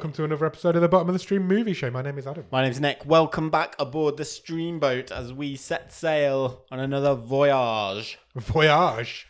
welcome to another episode of the Bottom of the Stream Movie Show. My name is Adam. My name's Nick. Welcome back aboard the streamboat as we set sail on another voyage. Voyage?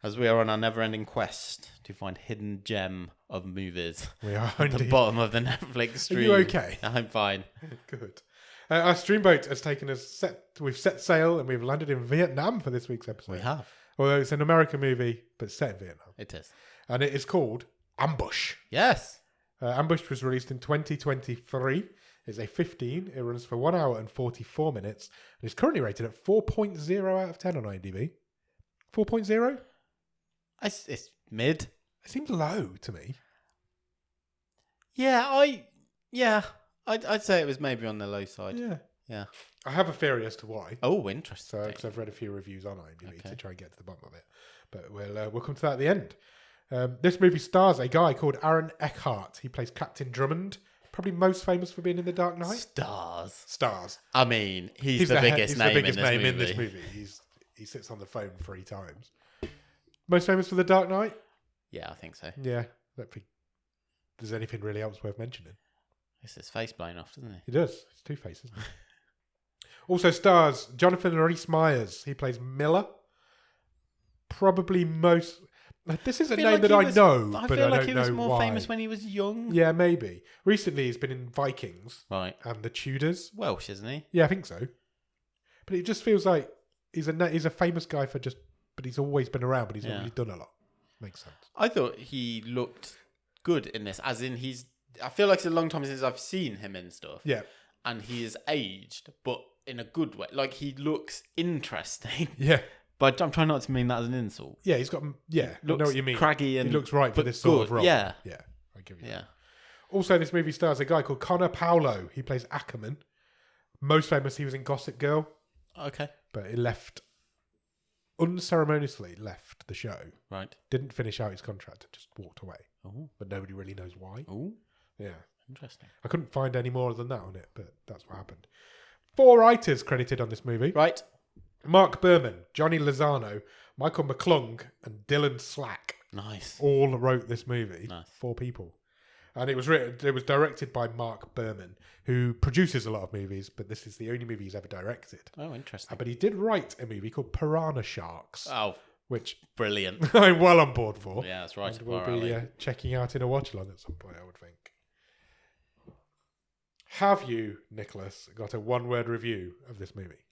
As we are on our never-ending quest to find hidden gem of movies. We are at indeed. the bottom of the Netflix stream. Are you okay? I'm fine. Good. Our streamboat has taken us, we've set sail and we've landed in Vietnam for this week's episode. We have. Although it's an American movie, but set in Vietnam. It is. And it is called Ambush. Yes. Ambush was released in 2023. It's a 15. It runs for 1 hour and 44 minutes. And it's currently rated at 4.0 out of 10 on IMDb. 4.0? It's mid. It seems low to me. I'd say it was maybe on the low side. Yeah. I have a theory as to why. Oh, interesting. Because I've read a few reviews on IMDb to try and get to the bottom of it. But we'll come to that at the end. This movie stars a guy called Aaron Eckhart. He plays Captain Drummond. Probably most famous for being in The Dark Knight. Stars. I mean, he's the biggest name in this movie. He sits on the phone 3 times. Most famous for The Dark Knight? Yeah, I think so. Yeah. I don't think there's anything really else worth mentioning. It's his face blown off, doesn't he? He does. It's Two-Face, isn't it? Also stars Jonathan Rhys Meyers. He plays Miller. Probably most... This is a name that I know, but I don't know why. I feel like he was more famous when he was young. Yeah, maybe. Recently, he's been in Vikings. Right. And The Tudors. Welsh, isn't he? Yeah, I think so. But it just feels like he's a famous guy but he's always been around, but he's not really done a lot. Makes sense. I thought he looked good in this, as in I feel like it's a long time since I've seen him in stuff. Yeah. And he is aged, but in a good way. Like, he looks interesting. Yeah. But I'm trying not to mean that as an insult. Yeah, he's got... Yeah, I know what you mean. Craggy and... He looks right for this sort of role. Yeah. Yeah, I give you that. Also, this movie stars a guy called Connor Paolo. He plays Ackerman. Most famous, he was in Gossip Girl. Okay. But he unceremoniously left the show. Right. Didn't finish out his contract, just walked away. Oh. But nobody really knows why. Oh. Yeah. Interesting. I couldn't find any more than that on it, but that's what happened. 4 writers credited on this movie. Right. Mark Burman, Johnny Lozano, Michael McClung, and Dylan Slack. Nice. All wrote this movie. Nice. 4 people. And it was directed by Mark Burman, who produces a lot of movies, but this is the only movie he's ever directed. Oh, interesting. But he did write a movie called Piranha Sharks. Oh, which brilliant. I'm well on board for. Yeah, that's right. And we'll be checking out in a watch-along at some point, I would think. Have you, Nicholas, got a one-word review of this movie?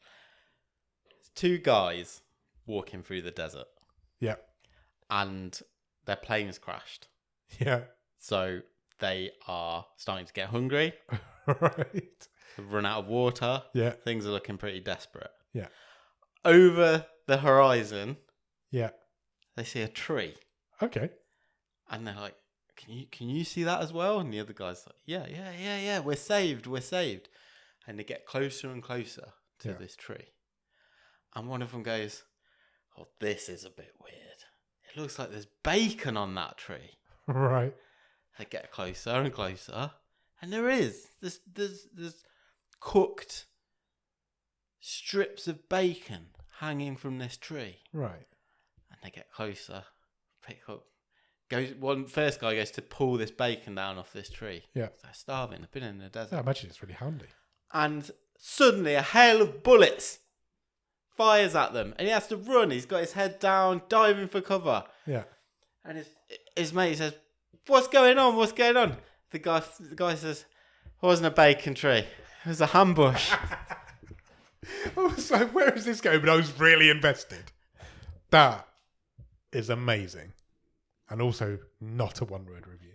It's 2 guys walking through the desert. Yeah. And their planes crashed. Yeah. So they are starting to get hungry. Right. They've run out of water. Yeah. Things are looking pretty desperate. Yeah. Over the horizon, yeah, they see a tree. Okay. And they're like, Can you see that as well? And the other guy's like, yeah, we're saved. And they get closer and closer to this tree. And one of them goes, oh, this is a bit weird. It looks like there's bacon on that tree. Right. They get closer and closer. And there is. There's cooked strips of bacon hanging from this tree. Right. And they get closer, pick up. First guy goes to pull this bacon down off this tree. Yeah. They're starving. They've been in the desert. I imagine it's really handy. And suddenly a hail of bullets fires at them. And he has to run. He's got his head down, diving for cover. Yeah. And his mate says, What's going on? The guy says, it wasn't a bacon tree. It was a ambush. I was like, where is this going? But I was really invested. That is amazing. And also not a one-word review.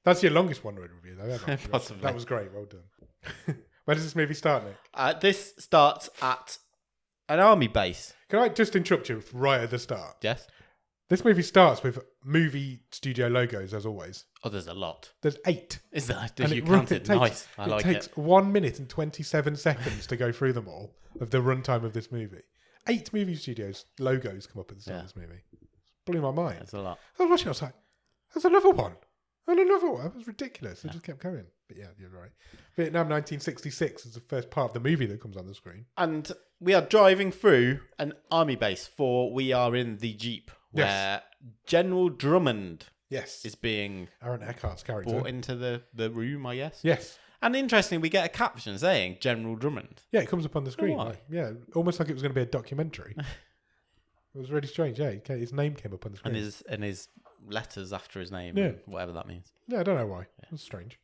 That's your longest one-word review, though. Possibly. That was great. Well done. Where does this movie start, Nick? This starts at an army base. Can I just interrupt you right at the start? Yes. This movie starts with movie studio logos, as always. Oh, there's a lot. There's 8. Is there? And You counted? Nice. I like it. It takes 1 minute and 27 seconds to go through them all of the runtime of this movie. 8 movie studios logos come up at the start of this movie. Blew my mind. That's a lot. I was watching, I was like, there's another one. And another one. It was ridiculous. It just kept going. But yeah, you're right. Vietnam 1966 is the first part of the movie that comes on the screen. And we are driving through an army base, for we are in the Jeep, where General Drummond Yes. is being Aaron Eckhart's character. brought into the room, I guess. Yes. And interestingly, we get a caption saying General Drummond. Yeah, it comes up on the screen. why? Like, yeah, almost like it was going to be a documentary. It was really strange. Yeah, his name came up on the screen. And his letters after his name, Yeah. and whatever that means. Yeah, I don't know why. Yeah. It was strange.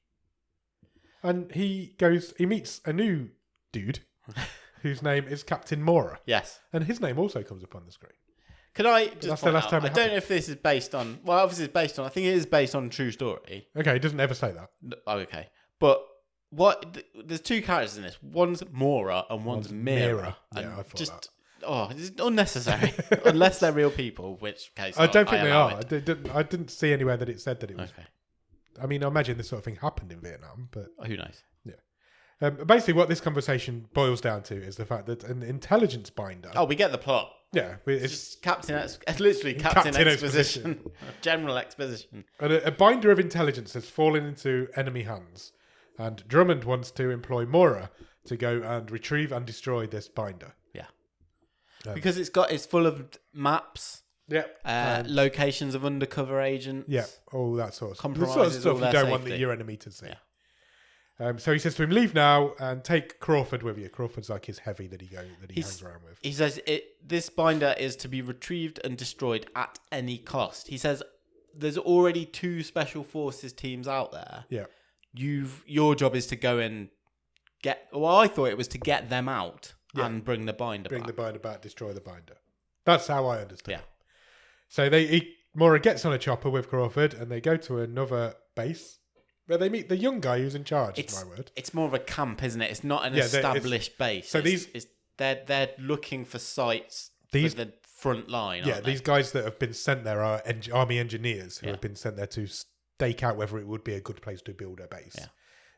And he meets a new dude whose name is Captain Mora. Yes. And his name also comes up on the screen. Can I just That's the point last out, time I it don't happened. know if this is based on... Well, obviously it's based on... I think it is based on a true story. Okay, he doesn't ever say that. Oh, okay. But there's two characters in this. One's Mora and one's Mira. Yeah, And I thought just, that. Oh, it's unnecessary. Unless they're real people, which case I don't think they allow are. it. I didn't see anywhere that it said that it was. Okay. I mean, I imagine this sort of thing happened in Vietnam, but Who knows? basically what this conversation boils down to is the fact that an intelligence binder... Oh, we get the plot. Yeah, It's it's just literally Captain Captain Exposition. General Exposition. a binder of intelligence has fallen into enemy hands, and Drummond wants to employ Mora to go and retrieve and destroy this binder. Yeah. Um, Because it's full of maps, Yeah, locations of undercover agents. yeah, all that sort of stuff. The Compromises sort of stuff all you their don't want safety. your enemy to see. Yeah. So he says to him, "Leave now and take Crawford with you." Crawford's like his heavy that he hangs around with. He says this binder is to be retrieved and destroyed at any cost. He says there's already 2 special forces teams out there. Yeah, Your job is to go and get... Well, I thought it was to get them out Yeah. and bring the binder bring back. the binder back, destroy the binder. That's how I understand. Yeah. it. So Mora gets on a chopper with Crawford, and they go to another base where they meet the young guy who's in charge. Is my word. It's more of a camp, isn't it? It's not an Yeah, established base. so they're looking for sites for the front line. Yeah, aren't they? these guys that have been sent there are army engineers who Yeah. have been sent there to stake out whether it would be a good place to build a base. Yeah.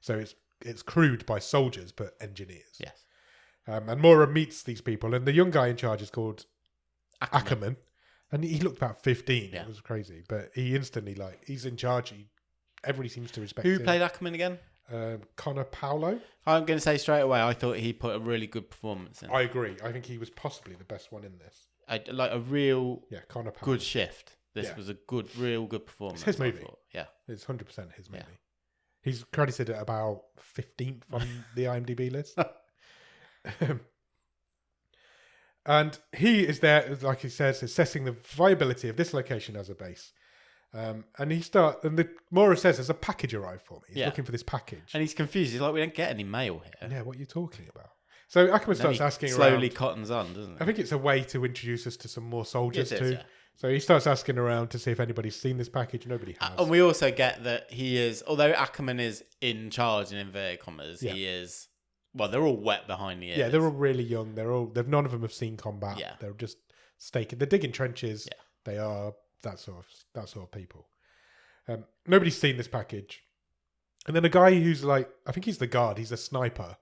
So it's crewed by soldiers but engineers. Yes. And Mora meets these people, and the young guy in charge is called Ackerman, and he looked about 15. Yeah. It was crazy, but he instantly he's in charge. Everybody seems to respect Who him. played Ackerman again? Connor Paolo. I'm going to say straight away, I thought he put a really good performance in. I agree. I think he was possibly the best one in this. Like a real Connor Paolo. good shift. This was a real good performance. It's his movie. I thought. Yeah. It's 100% his movie. Yeah. He's credited at about 15th on the IMDb list. And he is there, like he says, assessing the viability of this location as a base. And Mora says there's a package arrived for me. He's looking for this package. And he's confused. He's like, we don't get any mail here. Yeah, what are you talking about? So Ackerman starts asking slowly around. cottons on, doesn't he? I think it's a way to introduce us to some more soldiers It too. is, yeah. So he starts asking around to see if anybody's seen this package. Nobody has. And we also get that he is, although Ackerman is in charge in inverted commas, he is. Well, they're all wet behind the ears. Yeah, they're all really young. None of them have seen combat. Yeah. They're just staking. They're digging trenches. Yeah. They are that sort of people. Nobody's seen this package. And then a guy who's I think he's the guard. He's a sniper.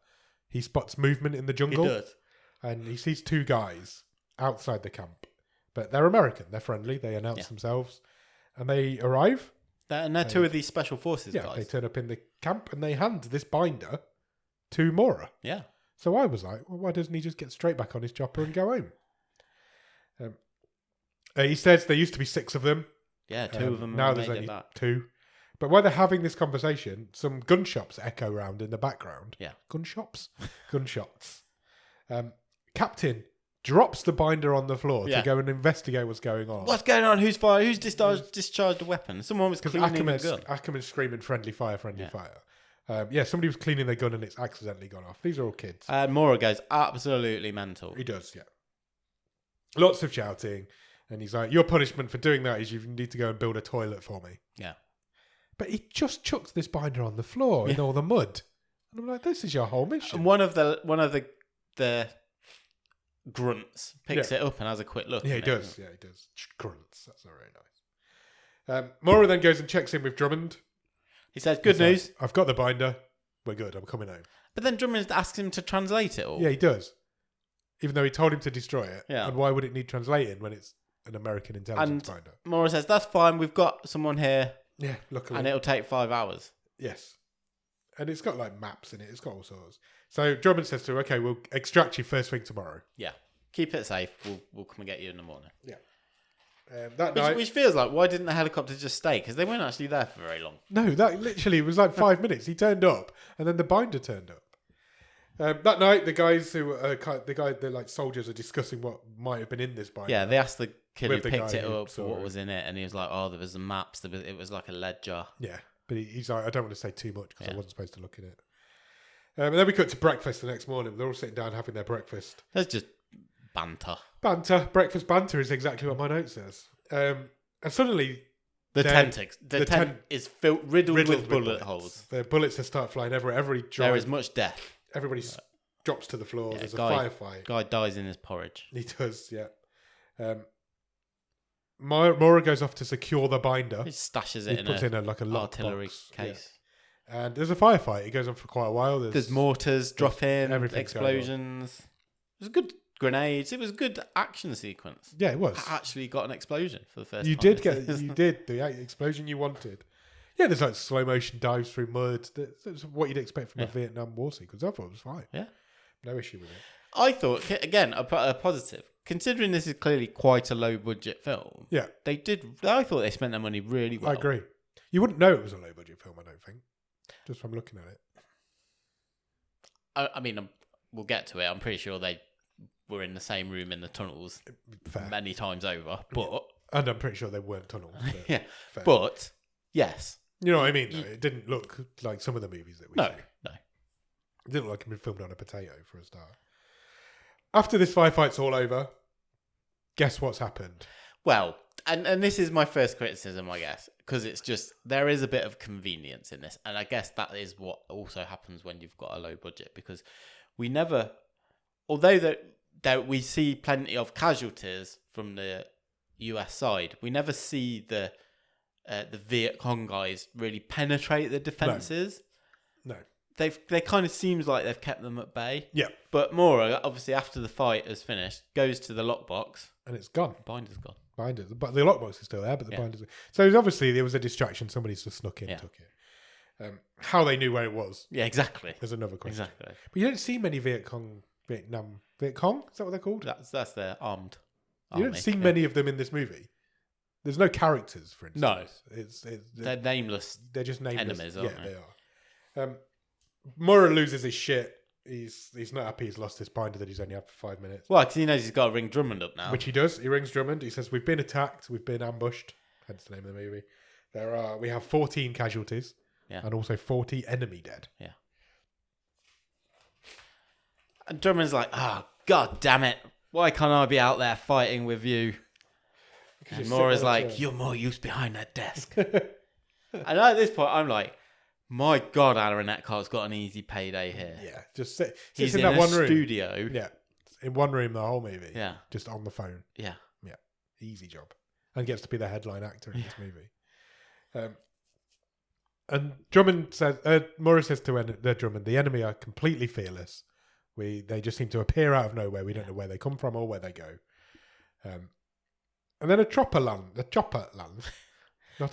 He spots movement in the jungle. He does. And he sees 2 guys outside the camp. But they're American. They're friendly. They announce themselves. And they arrive. And they're 2 of these special forces guys. They turn up in the camp and they hand this binder to Mora. Yeah. So I was like, well, why doesn't he just get straight back on his chopper and go home? He says there used to be 6 of them. Yeah, 2 of them Now have there's made only it back. 2. But while they're having this conversation, some gunshots echo round in the background. Yeah. Gunshots? Gunshots. Captain drops the binder on the floor to go and investigate what's going on. What's going on? Who's fired? Who's discharged a weapon? Someone was cleaning a gun. Ackerman's screaming friendly fire, friendly fire. Somebody was cleaning their gun and it's accidentally gone off. These are all kids. Mora goes absolutely mental. He does, yeah. Lots of shouting. And he's like, your punishment for doing that is you need to go and build a toilet for me. Yeah. But he just chucks this binder on the floor in all the mud. And I'm like, this is your whole mission. And one of the grunts picks it up and has a quick look. Yeah, he does. Yeah, he does. Grunts. That's not very nice. Mora then goes and checks in with Drummond. He says, good news. I've got the binder. We're good. I'm coming home. But then Drummond asks him to translate it all. Yeah, he does. Even though he told him to destroy it. Yeah. And why would it need translating when it's an American intelligence binder? Mora says, that's fine. We've got someone here. Yeah, luckily. And it'll take 5 hours. Yes. And it's got maps in it. It's got all sorts. So Drummond says to him, okay, we'll extract you first thing tomorrow. Yeah. Keep it safe. We'll come and get you in the morning. Yeah. That night, Which feels like, why didn't the helicopter just stay? Because they weren't actually there for very long. no, that literally was like 5 minutes. He turned up, and then the binder turned up. That night, the guys the like soldiers are discussing what might have been in this binder. Yeah, they asked the kid who With the picked guy it who up for saw what it. was in it, and he was like, "Oh, there was the maps. It was like a ledger." Yeah, but he's like, I don't want to say too much because I Yeah. wasn't supposed to look at it. And then we cut to breakfast the next morning. They're all sitting down having their breakfast. There's just banter. Breakfast banter is exactly what my note says. And suddenly, The tent is riddled with with bullet bullets. holes. The bullets just start flying everywhere. There is much death. Everybody drops to the floor. Yeah, There's a guy- firefight. Guy dies in his porridge. He does, yeah. Mora goes off to secure the binder. He stashes He it puts in in like a artillery lockbox. case. Yeah. And there's a firefight. It goes on for quite a while. There's mortars drop in, everything's going on. explosions. It was good grenades. It was a good action sequence. Yeah, it was. I actually got an explosion for the first You time. did the explosion you wanted. Yeah, there's like slow motion dives through mud. That's what you'd expect from a Vietnam War sequence. I thought it was fine. Yeah. No issue with it. I thought, again, a positive. Considering this is clearly quite a low budget film, Yeah. I thought they spent their money really well. I agree. You wouldn't know it was a low budget film, I don't think. Just from looking at it. I mean, we'll get to it. I'm pretty sure they were in the same room in the tunnels Fair. many times over. But And I'm pretty sure they weren't tunnels. But yeah, fair. but yes, You know what I mean, though? It didn't look like some of the movies that we no, see. no. It didn't look like it had been filmed on a potato, for a start. After this firefight's all over, guess what's happened? Well, and this is my first criticism, I guess, because it's just there is a bit of convenience in this, and I guess that is what also happens when you've got a low budget, because we never, although that we see plenty of casualties from the US side, we never see the Viet Cong guys really penetrate the defenses. No. They kind of seems like they've kept them at bay. Yeah. But Mora, obviously, after the fight is finished, goes to the lockbox. And it's gone. Binder's gone. Binders. But the lockbox is still there, but the binders. So obviously there was a distraction. Somebody's just snuck in and took it. How they knew where it was. Yeah, exactly. There's another question. Exactly. But you don't see many Viet Cong? Viet Cong? Is that what they're called? That's their armed. You don't see many of them in this movie. There's no characters, for instance. No. They're nameless. They're just nameless. Enemies, aren't they? They are. Murray loses his shit. He's not happy he's lost this binder that he's only had for 5 minutes. Well, because he knows he's got to ring Drummond up now. Which he does. He rings Drummond. He says, "We've been attacked. We've been ambushed." Hence the name of the movie. We have 14 casualties. Yeah. And also 40 enemy dead. Yeah. And Drummond's like, "Oh, God damn it. Why can't I be out there fighting with you?" And Mora's like, "You're more use behind that desk." And at this point, I'm like, my God, Aaron Eckhart's got an easy payday here. Yeah. Just sits He's in in that a one room. studio. Yeah. In one room the whole movie. Yeah. Just on the phone. Yeah. Yeah. Easy job. And gets to be the headline actor in this movie. And Drummond says, Murray says to Drummond, the enemy are completely fearless. They just seem to appear out of nowhere. We don't know where they come from or where they go. And then a chopper lands.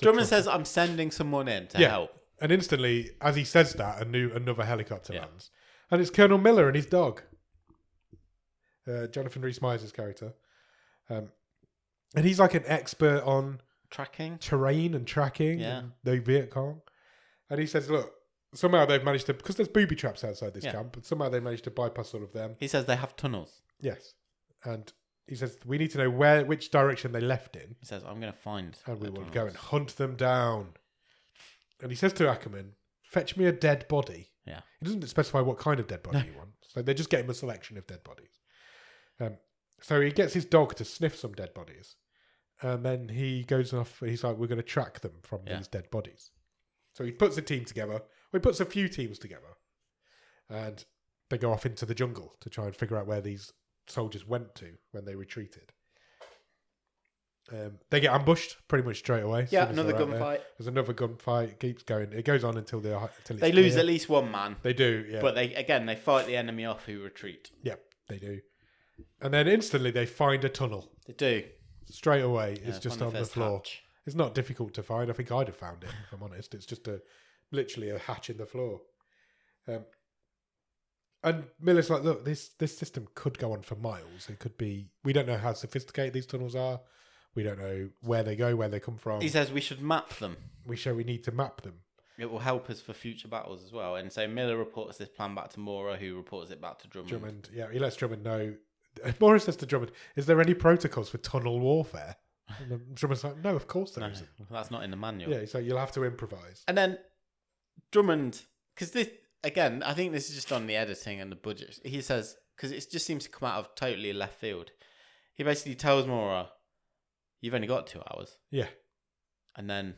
Drummond says, "I'm sending someone in to help." And instantly, as he says that, another helicopter lands. And it's Colonel Miller and his dog. Jonathan Rhys Meyers' character. And he's like an expert on tracking, terrain and tracking. And the Viet Cong. And he says, look, somehow they've managed to, because there's booby traps outside this camp, but somehow they managed to bypass all of them. He says they have tunnels. Yes. And he says, we need to know which direction they left in. He says, I'm going to find. And we will go and hunt them down. And he says to Ackerman, fetch me a dead body. Yeah. He doesn't specify what kind of dead body he wants. So they just get him a selection of dead bodies. So he gets his dog to sniff some dead bodies. And then he goes off and he's like, we're going to track them from these dead bodies. So he puts a team together. Well, he puts a few teams together. And they go off into the jungle to try and figure out where these soldiers went to when they retreated. They get ambushed pretty much straight away. Yeah, another gunfight. There's another gunfight. It keeps going. It goes on until they lose at least one man. They do, yeah. But they fight the enemy off who retreat. Yeah, they do. And then instantly they find a tunnel. They do. Straight away, it's just on the floor. Hatch. It's not difficult to find. I think I'd have found it, if I'm honest. It's just literally a hatch in the floor. And Miller's like, look, this system could go on for miles. It could be, we don't know how sophisticated these tunnels are. We don't know where they go, where they come from. He says we should map them. We need to map them. It will help us for future battles as well. And so Miller reports this plan back to Mora, who reports it back to Drummond. Yeah, he lets Drummond know. Mora says to Drummond, "Is there any protocols for tunnel warfare?" And Drummond's like, "No, of course there isn't. That's not in the manual." Yeah, so you'll have to improvise. And then Drummond, because this, again, I think this is just on the editing and the budget. He says, because it just seems to come out of totally left field. He basically tells Mora, "You've only got 2 hours." Yeah. And then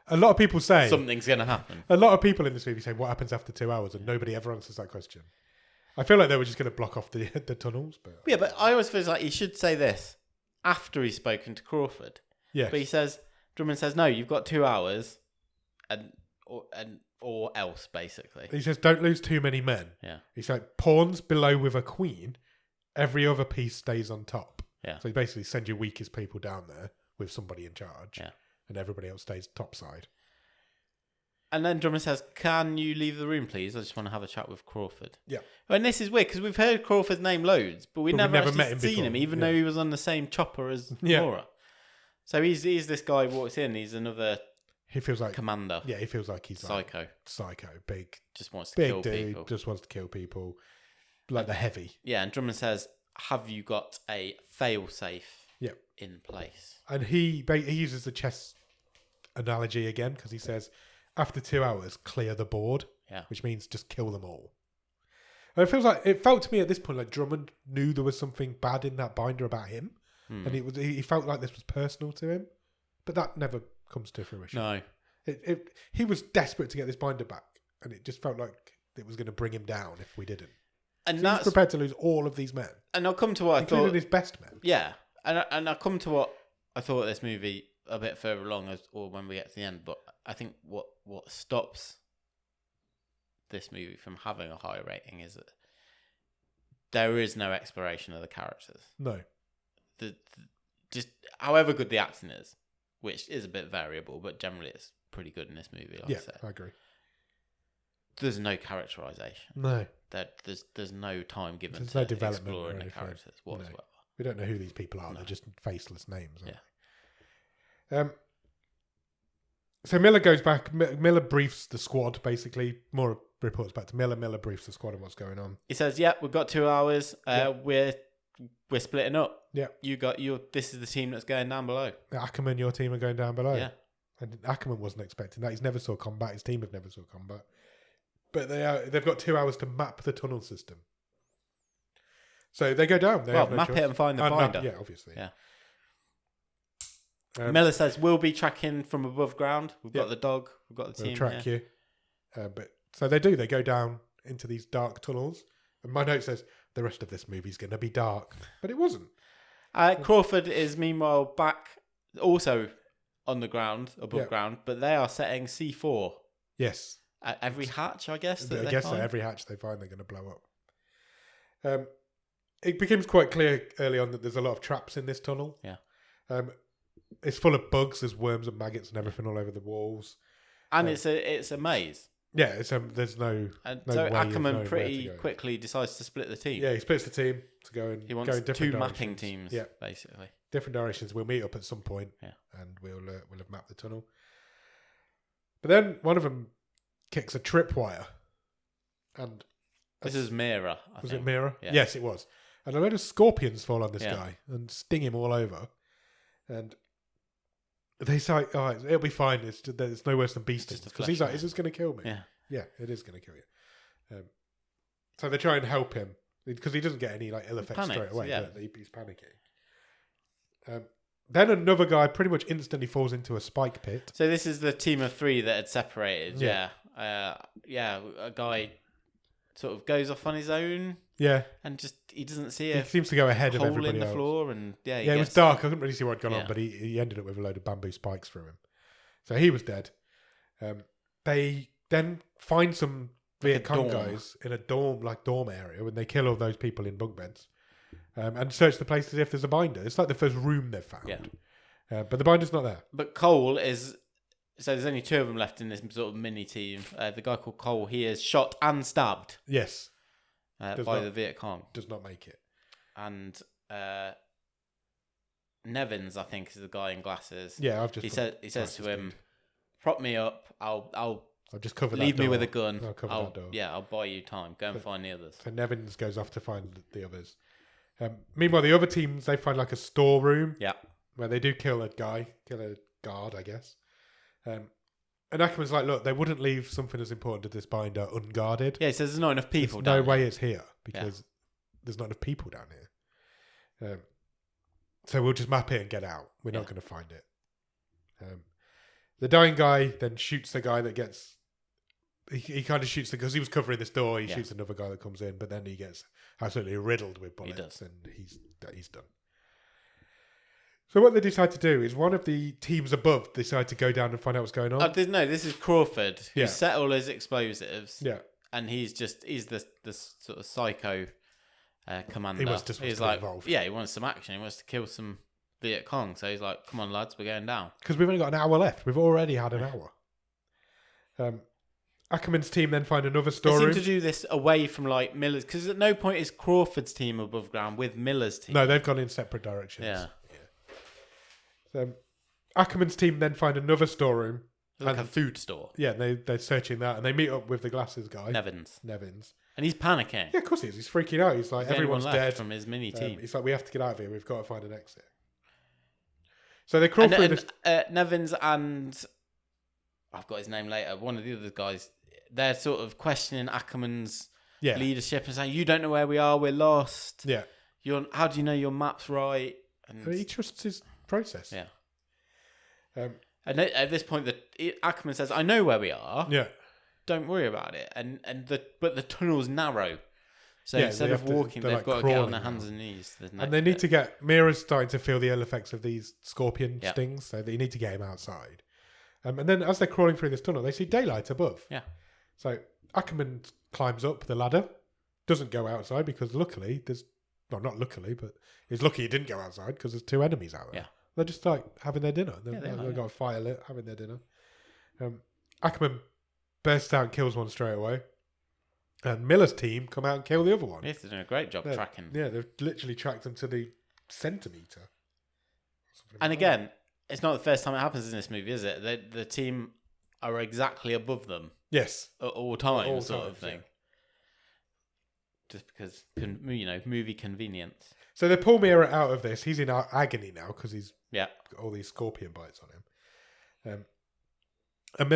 a lot of people say something's going to happen. A lot of people in this movie say, "What happens after 2 hours?" And nobody ever answers that question. I feel like they were just going to block off the tunnels. But yeah, but I always feel like he should say this after he's spoken to Crawford. Yeah. But Drummond says, "No, you've got 2 hours or else," basically. He says, "Don't lose too many men." Yeah. He's like, "Pawns below with a queen, every other piece stays on top." Yeah. So he basically send your weakest people down there with somebody in charge. Yeah. And everybody else stays topside. And then Drummond says, "Can you leave the room, please? I just want to have a chat with Crawford." Yeah. And this is weird because we've heard Crawford's name loads, but we never actually met him seen before. him, even though he was on the same chopper as Mora. So he's this guy who walks in. He's another. He feels like commander. Yeah, he feels like he's psycho. Big. Just wants to big kill dude, people. Just wants to kill people. Like the heavy. Yeah, and Drummond says, "Have you got a fail-safe in place?" And he uses the chess analogy again because he says, after 2 hours, clear the board. Yeah. Which means just kill them all. And it felt to me at this point like Drummond knew there was something bad in that binder about him. And he felt like this was personal to him. But that never comes to fruition. No. He was desperate to get this binder back. And it just felt like it was going to bring him down if we didn't. And so he was prepared to lose all of these men. And I'll come to what including his best men. Yeah. And I'll come to what I thought of this movie a bit further along, or when we get to the end. But I think what stops this movie from having a high rating is that there is no exploration of the characters. No. Just however good the acting is, which is a bit variable, but generally it's pretty good in this movie. Like I said. I agree. There's no characterization. No. There's no time given There's to no development exploring the characters whatsoever. No. We don't know who these people are. No. They're just faceless names. Yeah. So Miller goes back. Miller briefs the squad, basically. More reports back to Miller. Miller briefs the squad on what's going on. He says, "Yeah, we've got 2 hours. We're splitting up. Yeah. This is the team that's going down below. Ackerman, your team are going down below." Yeah. And Ackerman wasn't expecting that. He's never saw combat. His team have never saw combat. But they've got 2 hours to map the tunnel system. So they go down. Map it and find the binder. Yeah, obviously. Yeah. Miller says, "We'll be tracking from above ground. We've got the dog. We've got the team. We'll track you." But so they do. They go down into these dark tunnels. And my note says, the rest of this movie's going to be dark. But it wasn't. Crawford is meanwhile back also on the ground, above ground. But they are setting C4. Yes. At every hatch, I guess. I guess at every hatch they find they're going to blow up. It becomes quite clear early on that there's a lot of traps in this tunnel. Yeah. It's full of bugs. There's worms and maggots and everything all over the walls. And it's a maze. Yeah, there's no. And no so way Ackerman pretty quickly decides to split the team. Yeah, he splits the team to go and he wants go in different two directions. mapping teams. Yeah, basically different directions. We'll meet up at some point. Yeah, and we'll have mapped the tunnel. But then one of them kicks a tripwire, and this is Mira. Was it Mira? Yeah. Yes, it was. And a load of scorpions fall on this guy and sting him all over, and. They say, "Oh, it'll be fine. It's no worse than bee stings." Because he's like, "Is this going to kill me?" Yeah, it is going to kill you. So they try and help him because he doesn't get any ill effects straight away. Yeah. He's panicking. Then another guy pretty much instantly falls into a spike pit. So this is the team of three that had separated. Yeah, a guy sort of goes off on his own. Yeah, and just he doesn't see he seems to go ahead of everybody hole in the else. Floor, and it was dark. I couldn't really see what had gone on, but he ended up with a load of bamboo spikes through him, so he was dead. They then find some Viet Cong guys in a dorm area, when they kill all those people in bunk beds, and search the place to see if there's a binder. It's like the first room they've found. Yeah, but the binder's not there. But Cole is. So there's only two of them left in this sort of mini team. The guy called Cole, he is shot and stabbed. Yes. By the Viet Cong. Does not make it. And Nevins, I think, is the guy in glasses. Yeah, I've just. He says to him, "Prop me up. I'll just cover that leave door. me with a gun. I'll cover that door. Yeah, I'll buy you time. Go and find the others." So Nevins goes off to find the others. Meanwhile, the other teams, they find like a storeroom. Yeah. Where they do kill a guard, I guess. And Ackerman's like, look, they wouldn't leave something as important as this binder unguarded. Yeah, he says there's not enough people There's down no way here. it's here because there's not enough people down here. So we'll just map it and get out. We're not going to find it. The dying guy then shoots the guy that gets... He kind of shoots because he was covering this door. He shoots another guy that comes in, but then he gets absolutely riddled with bullets, and he's done. So what they decide to do is one of the teams above decide to go down and find out what's going on. No, this is Crawford who set all his explosives. Yeah, and he's the sort of psycho commander. He wants to get involved. Yeah, he wants some action. He wants to kill some Viet Cong. So he's like, "Come on, lads, we're going down." Because we've only got an hour left. We've already had an hour. Ackerman's team then find another storeroom. They seem to do this away from like Miller's, because at no point is Crawford's team above ground with Miller's team. No, they've gone in separate directions. Yeah. So Ackerman's team then find another storeroom. Like a food store. Yeah, they're searching that, and they meet up with the glasses guy. Nevins. And he's panicking. Yeah, of course he is. He's freaking out. He's like, everyone's dead. From his mini team. He's like, we have to get out of here. We've got to find an exit. So they crawl through this... Nevins and... I've got his name later. One of the other guys, they're sort of questioning Ackerman's leadership and saying, "You don't know where we are. We're lost. Yeah. How do you know your map's right?" And he trusts his process. Yeah. And at this point, Ackerman says, "I know where we are. Yeah. Don't worry about it." But the tunnel's narrow, so instead of walking, they've got to get on their hands and knees. And they need to get... Mira's starting to feel the ill effects of these scorpion stings, so they need to get him outside. And then as they're crawling through this tunnel, they see daylight above. Yeah. So Ackerman climbs up the ladder, doesn't go outside because luckily there's... Well, not luckily, but he's lucky he didn't go outside because there's two enemies out there. Yeah. They're just like having their dinner. They've got a fire lit, having their dinner. Ackerman bursts out and kills one straight away. And Miller's team come out and kill the other one. Yes, they're doing a great job tracking. Yeah, they've literally tracked them to the centimetre. And again, it's not the first time it happens in this movie, is it? The team are exactly above them. Yes. At all times, sort of thing. Yeah. Just because, movie convenience. So they pull Mira out of this. He's in agony now because he's got all these scorpion bites on him. And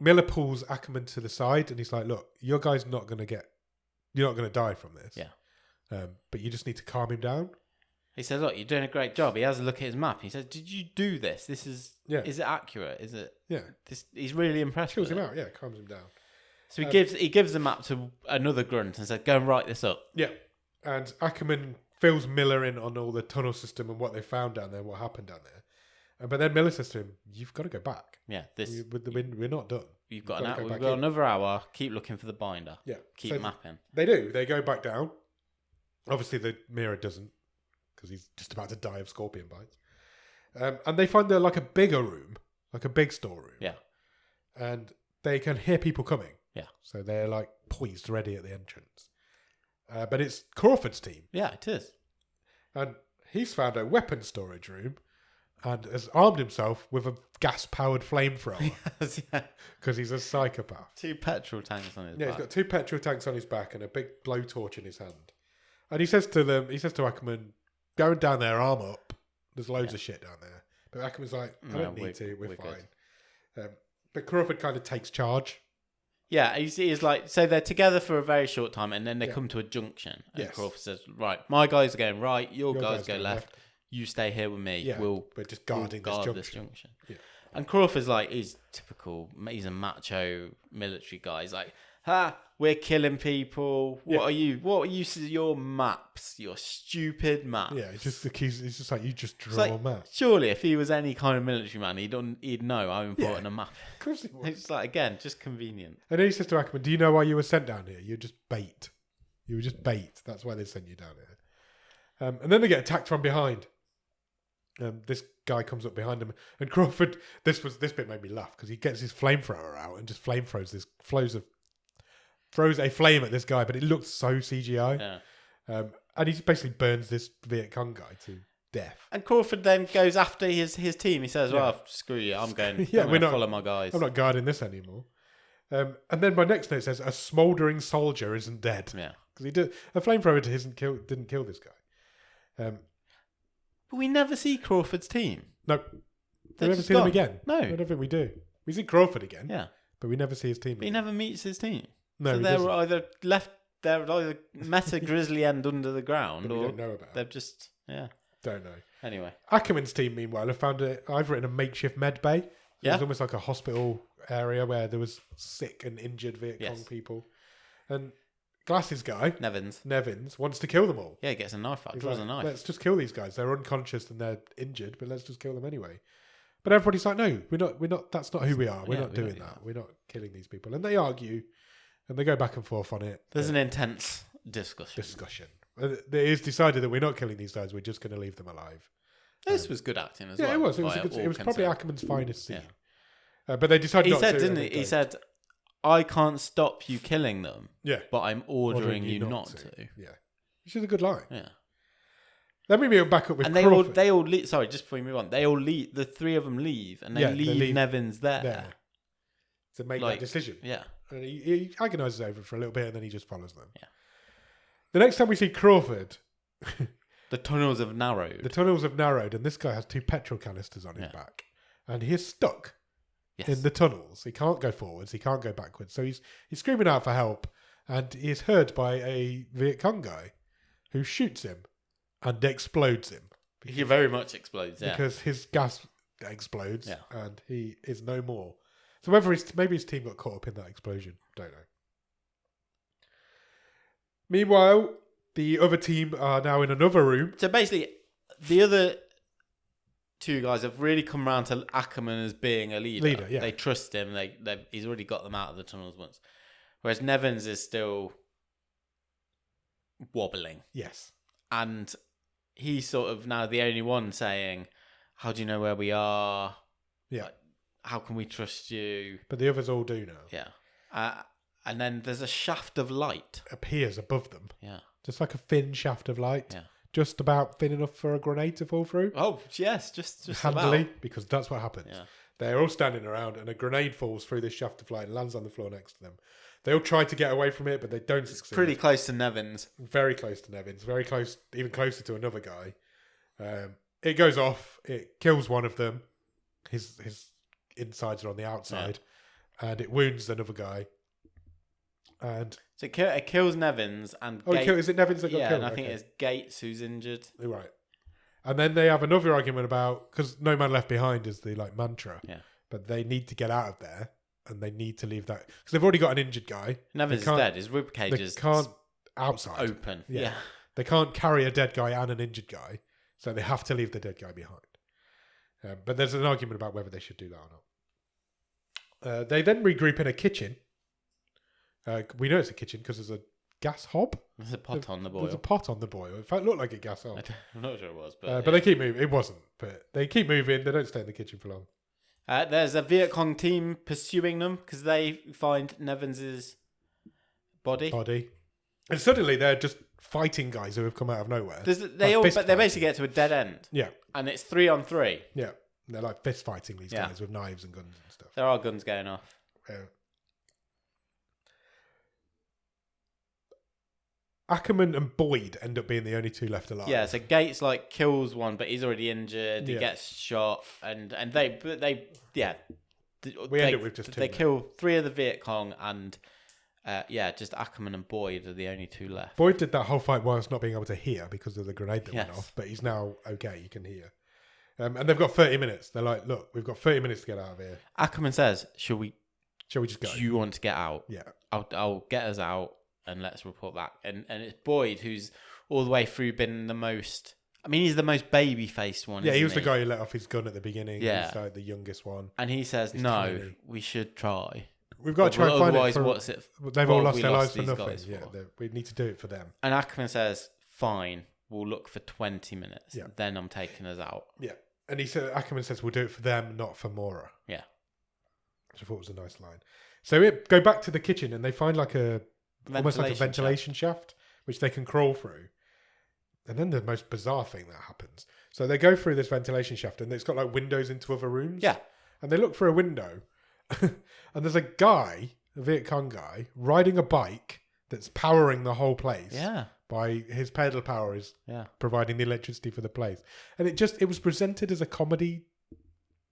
Miller pulls Ackerman to the side and he's like, "Look, your guy's you're not going to die from this. Yeah. But you just need to calm him down." He says, "Look, you're doing a great job." He has a look at his map. He says, "Did you do this? This is is it accurate? Is it?" Yeah. He's really impressed. Kills him out. Yeah, calms him down. So he gives the map to another grunt and says, "Go and write this up." Yeah. And Ackerman fills Miller in on all the tunnel system and what they found down there, what happened down there. But then Miller says to him, "You've got to go back. Yeah, we're not done. We've got another hour. Keep looking for the binder. Yeah, keep mapping." They do. They go back down. Obviously, the Mira doesn't because he's just about to die of scorpion bites. And they find like a bigger room, like a big storeroom. Yeah, and they can hear people coming. Yeah, so they're like poised, ready at the entrance. But it's Crawford's team. Yeah, it is. And he's found a weapon storage room and has armed himself with a gas-powered flamethrower. Because he's a psychopath. 2 petrol tanks on his back. Yeah, he's got 2 petrol tanks on his back and a big blowtorch in his hand. And he says to Ackerman, "Go down there, arm up. There's loads of shit down there." But Ackerman's like, "I don't need to. We're fine." But Crawford kind of takes charge. Yeah, he's like, so they're together for a very short time and then they come to a junction. And Crawford says, "Right, my guys are going right, your guys go left. You stay here with me. Yeah, we're just guarding this junction." Yeah. And Crawford's like, he's a macho military guy. He's like, we're killing people. What are you? What use of your maps? Your stupid maps. Yeah, he's just like, you just draw maps. Surely, if he was any kind of military man, he'd know how important a map. Of course he would. It's like, again, just convenient. And then he says to Ackerman, "Do you know why you were sent down here? You're just bait. You were just bait. That's why they sent you down here." And then they get attacked from behind. This guy comes up behind him, and Crawford. This bit made me laugh because he gets his flamethrower out and just throws a flame at this guy, but it looks so CGI. Yeah. And he basically burns this Viet Cong guy too. death. And Crawford then goes after his team. He says, "Well, screw you. I'm going. Yeah, I'm going to follow my guys. I'm not guarding this anymore." And then my next note says, "A smouldering soldier isn't dead." Yeah, because a flamethrower didn't kill this guy. But we never see Crawford's team. No, we never just see them gone. again. No. I don't think we do. We see Crawford again. Yeah, but we never see his team. but he again. never meets his team. No, So he they doesn't. were either left. They're either met a grisly end under the ground, That we or don't know about. they've just Don't know. Anyway, Ackerman's team, meanwhile, have found I've written a makeshift med bay. It Yeah. was almost like a hospital area where there was sick and injured Viet Cong Yes. people. And Glasses guy, Nevins. wants to kill them all. Yeah, he gets a knife out. He's Draws like, a knife. let's just kill these guys. They're unconscious and they're injured, but let's just kill them anyway. But everybody's like, no, we're not. That's not who we are. We're not doing that. We're not killing these people. And they argue, and they go back and forth on it. There's an intense discussion. It is decided that we're not killing these guys. We're just going to leave them alive. This was good acting as well. Yeah, it was. It was, by a good, all it was probably concerned. Ackerman's finest scene. Yeah. But they decided He not said, to. didn't he? He said, "I can't stop you killing them, yeah, but I'm ordering you not to." Yeah, which is a good line. Yeah. Let me move back up with And Crawford. they all leave. Sorry, just before we move on, they all leave. The three of them leave, and they leave Nevins there. To make that decision. Yeah. And he agonises over it for a little bit, and then he just follows them. Yeah. The next time we see Crawford, The tunnels have narrowed. the tunnels have narrowed, and this guy has 2 petrol canisters on his back, and he is stuck in the tunnels. He can't go forwards. He can't go backwards. So he's screaming out for help, and he is heard by a Viet Cong guy who shoots him and explodes him. He very much explodes. Yeah. Because his gas explodes, Yeah. and he is no more. So whether maybe his team got caught up in that explosion, don't know. Meanwhile, the other team are now in another room. So basically, the other two guys have really come around to Ackerman as being a leader. Yeah. They trust him. He's already got them out of the tunnels once. Whereas Nevins is still wobbling. Yes. And he's sort of now the only one saying, "How do you know where we are? Yeah. Like, how can we trust you?" But the others all do now. Yeah. And then there's a shaft of light. Appears above them. Yeah. Just like a thin shaft of light. Yeah. Just about thin enough for a grenade to fall through. Oh, yes. Just handily, about. because that's what happens. Yeah. They're all standing around, and a grenade falls through this shaft of light and lands on the floor next to them. They all try to get away from it, but they don't succeed. Pretty close to Nevins. Very close to Nevins. Very close, even closer to another guy. It goes off. It kills one of them. His insides are on the outside, and it wounds another guy. And So it kills Nevins and is it Nevins that got killed? and I think it's Gates who's injured. Right. And then they have another argument about, because no man left behind is the mantra. Yeah. But they need to get out of there, and they need to leave that because they've already got an injured guy. Nevins is dead. His rib cage is outside open. Yeah. They can't carry a dead guy and an injured guy, so they have to leave the dead guy behind. But there's an argument about whether they should do that or not. They then regroup in a kitchen. We know it's a kitchen because there's a gas hob. There's a pot on the boil. There's a pot on the boil. In fact, it looked like a gas hob. I'm not sure it was, but they keep moving. It wasn't, but they keep moving. They don't stay in the kitchen for long. There's a Viet Cong team pursuing them because they find Nevins's body. And suddenly they're just fighting guys who have come out of nowhere. They basically get to a dead end. Yeah. And it's 3-on-3. Yeah. And they're like fist fighting these guys with knives and guns and stuff. There are guns going off. Yeah. Ackerman and Boyd end up being the only 2 left alive. Yeah, so Gates kills one, but he's already injured. He gets shot, and they We end up with just 2. They kill 3 of the Viet Cong, and just Ackerman and Boyd are the only 2 left. Boyd did that whole fight whilst not being able to hear because of the grenade that went off, but he's now okay. He can hear. And they've got 30 minutes. They're like, look, we've got 30 minutes to get out of here. Ackerman says, Shall we just go? Do you want to get out? Yeah. I'll get us out. And let's report back. And it's Boyd who's all the way through been the most... I mean, he's the most baby-faced one, Yeah, he was the guy who let off his gun at the beginning. Yeah. He's like the youngest one. And he says, He's no, tiny. we should try. We've got to try and find it. Otherwise, they've all lost their lives for these nothing. guys Yeah, for? we need to do it for them. And Ackerman says, fine, we'll look for 20 minutes. Yeah. Then I'm taking us out. Yeah. And Ackerman says, we'll do it for them, not for Mora. Yeah. Which I thought was a nice line. So go back to the kitchen and they find almost like a ventilation shaft, which they can crawl through. And then the most bizarre thing that happens. So they go through this ventilation shaft, and it's got like windows into other rooms. Yeah. And they look through a window, and there's a guy, a Viet Cong guy, riding a bike that's powering the whole place. Yeah. By his pedal power is Yeah. providing the electricity for the place. And it was presented as a comedy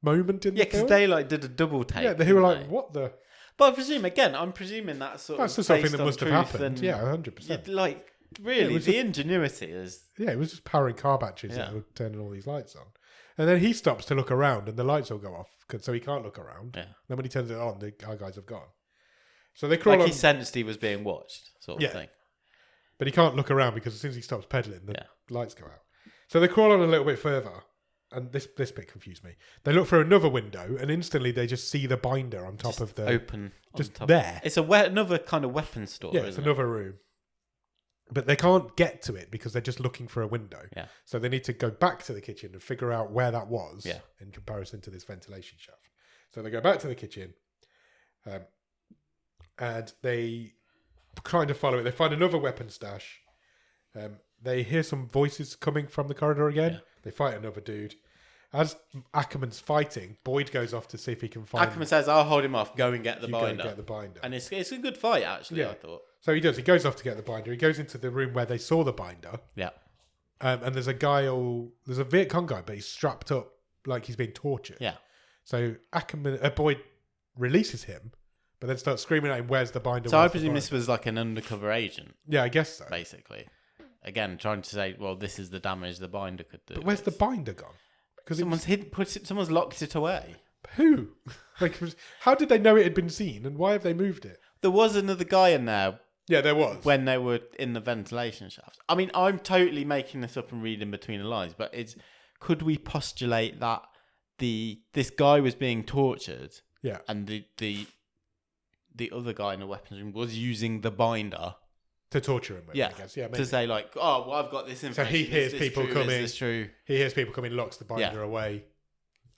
moment in the film. Yeah, because they like did a double take. Yeah, they were like, what the... But I'm presuming that's sort That's of something based that on must have truth happened. and Yeah, 100%. like, really, was the just- ingenuity is... Yeah, it was just powering car batteries Yeah. that were turning all these lights on. And then he stops to look around, and the lights all go off, so he can't look around. Yeah. Then when he turns it on, our guys have gone. So they crawl Like on... he sensed he was being watched, sort of Yeah. thing. But he can't look around because as soon as he stops pedaling, the Yeah. lights go out. So they crawl on a little bit further, and this bit confused me. They look through another window, and instantly they just see the binder on top of the... Open. Just on top. there. It's another kind of weapon store, Yeah, it's isn't another room. But they can't get to it because they're just looking for a window. Yeah. So they need to go back to the kitchen and figure out where that was Yeah. in comparison to this ventilation shaft. So they go back to the kitchen, and they kind of follow it. They find another weapon stash. They hear some voices coming from the corridor again. Yeah. They fight another dude. As Ackerman's fighting, Boyd goes off to see if he can find... Ackerman says, I'll hold him off, go and get the you go and binder. get the binder. And it's a good fight, actually, Yeah. I thought. So he does. He goes off to get the binder. He goes into the room where they saw the binder. Yeah. And there's a Viet Cong guy, but he's strapped up like he's being tortured. Yeah. So Boyd releases him, but then starts screaming at him, "Where's the binder?" So I Where's the presume binder?" this was like an undercover agent, Yeah, I guess so. basically. Again, trying to say, well, this is the damage the binder could do. But where's the binder gone? Because Someone's locked it away. who? How did they know it had been seen, and why have they moved it? There was another guy in there Yeah, there was. when they were in the ventilation shaft. I mean, I'm totally making this up and reading between the lines, but could we postulate that this guy was being tortured, Yeah. and the other guy in the weapons room was using the binder, To torture him with, yeah, I guess. Yeah, maybe. to say like, oh, well, I've got this information. he hears Is this people true? coming. Is this true? He hears people come in, locks the binder Yeah. away,